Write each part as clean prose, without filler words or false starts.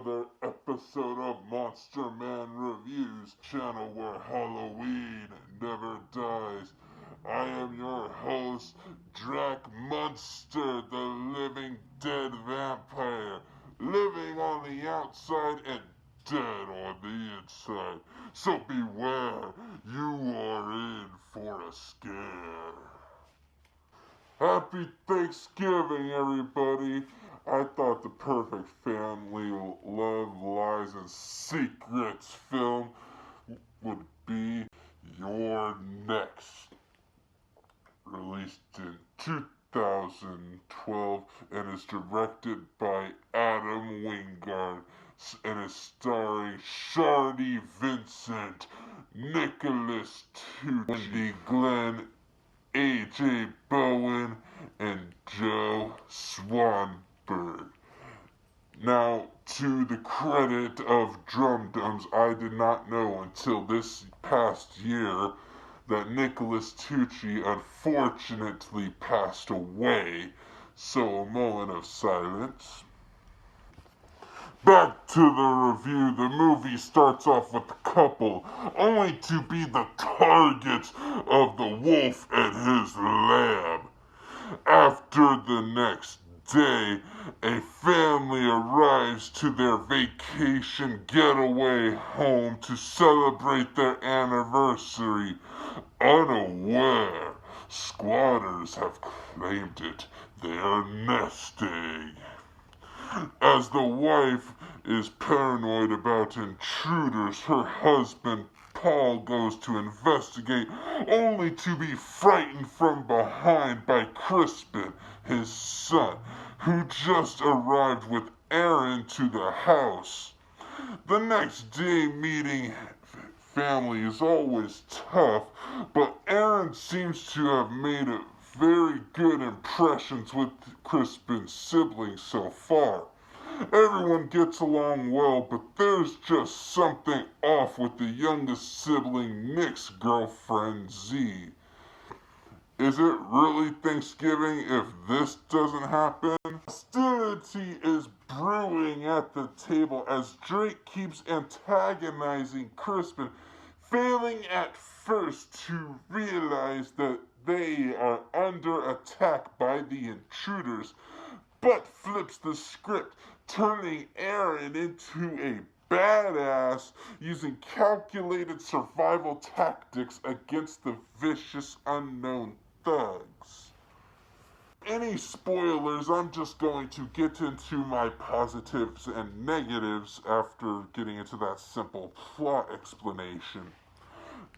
another episode of Monster Man Reviews, channel where Halloween never dies. I am your host, Drac Munster, the living dead vampire, living on the outside and dead on the inside. So beware, you are in for a scare. Happy Thanksgiving, everybody. I thought the perfect family love, lies, and secrets film would be You're Next. Released in 2012 and is directed by Adam Wingard and is starring Shardy Vincent, Nicholas Tucci, Wendy Glenn, A.J. Bowen, and Joe Swanberg. Now, to the credit of Drum Dums, I did not know until this past year that Nicholas Tucci unfortunately passed away, so a moment of silence. Back to the review. The movie starts off with the couple, only to be the targets of the wolf and his lamb. After the next day, a family arrives to their vacation getaway home to celebrate their anniversary. Unaware, squatters have claimed it. They are nesting. As the wife is paranoid about intruders, her husband Paul goes to investigate, only to be frightened from behind by Crispin, his son, who just arrived with Aaron to the house. The next day, meeting family is always tough, but Aaron seems to have made a very good impressions with Crispin's siblings so far. Everyone gets along well, but there's just something off with the youngest sibling, Nick's girlfriend, Z. Is it really Thanksgiving if this doesn't happen? Hostility is brewing at the table as Drake keeps antagonizing Crispin, failing at first to realize that they are under attack by the intruders, but flips the script, turning Aaron into a badass using calculated survival tactics against the vicious unknown thugs. Any spoilers, I'm just going to get into my positives and negatives after getting into that simple plot explanation.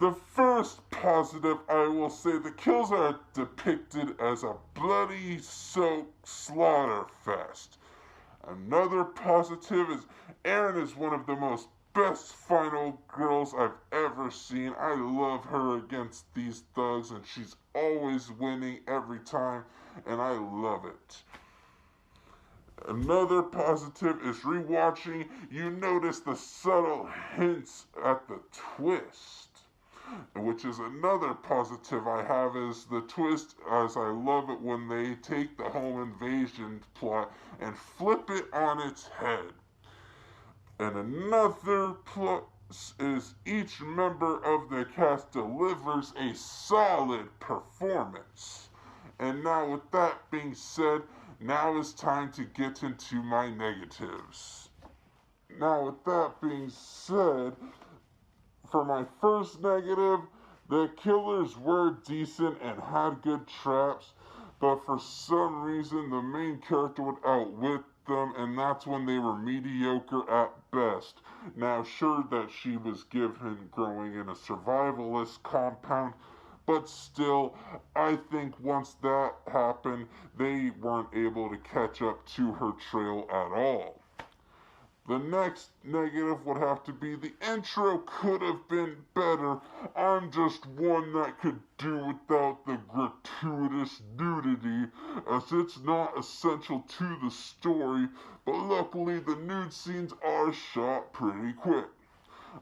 The first positive, I will say, the kills are depicted as a bloody soaked slaughter fest. Another positive is Erin is one of the most best final girls I've ever seen. I love her against these thugs, and she's always winning every time, and I love it. Another positive is rewatching, you notice the subtle hints at the twist. Which is another positive I have is the twist, as I love it when they take the home invasion plot and flip it on its head. And another plus is each member of the cast delivers a solid performance. And now with that being said, now it's time to get into my negatives. Now with that being said, for my first negative, the killers were decent and had good traps, but for some reason the main character would outwit them, and that's when they were mediocre at best. Now, sure that she was given growing in a survivalist compound, but still, I think once that happened, they weren't able to catch up to her trail at all. The next negative would have to be the intro could have been better. I'm just one that could do without the gratuitous nudity, as it's not essential to the story, but luckily the nude scenes are shot pretty quick.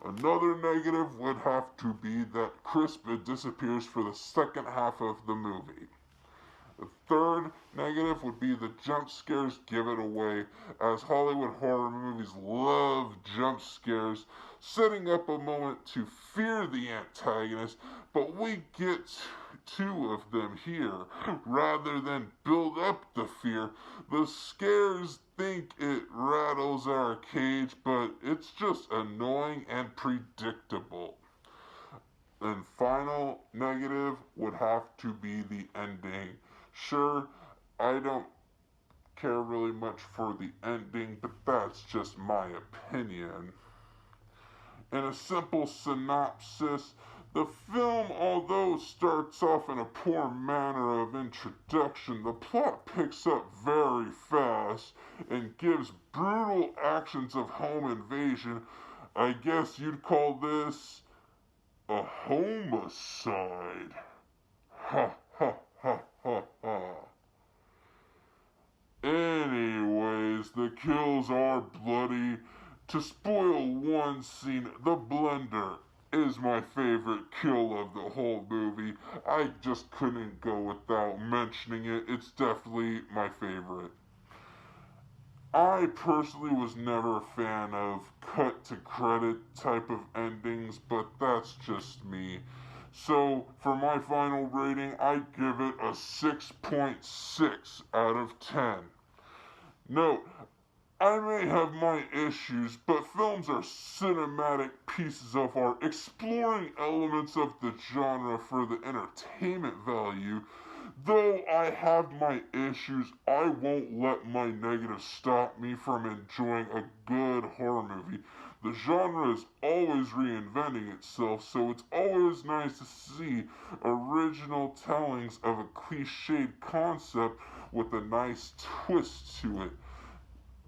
Another negative would have to be that Crispin disappears for the second half of the movie. third negative would be the jump scares give it away, as Hollywood horror movies love jump scares, setting up a moment to fear the antagonist, but we get two of them here. Rather than build up the fear, the scares think it rattles our cage, but it's just annoying and predictable. And final negative would have to be the ending. Sure, I don't care really much for the ending, but that's just my opinion. In a simple synopsis, the film, although starts off in a poor manner of introduction, the plot picks up very fast and gives brutal actions of home invasion. I guess you'd call this a homicide. Ha ha ha ha ha. Anyways, the kills are bloody. To spoil one scene, the blender is my favorite kill of the whole movie. I just couldn't go without mentioning it. It's definitely my favorite. I personally was never a fan of cut to credit type of endings, but that's just me. So, for my final rating, I give it a 6.6 out of 10. Note, I may have my issues, but films are cinematic pieces of art, exploring elements of the genre for the entertainment value. Though I have my issues, I won't let my negatives stop me from enjoying a good horror movie. The genre is always reinventing itself, so it's always nice to see original tellings of a cliched concept with a nice twist to it.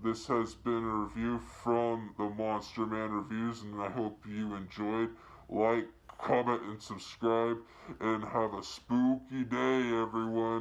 This has been a review from the Monster Man Reviews, and I hope you enjoyed. Like, comment, and subscribe, and have a spooky day, everyone.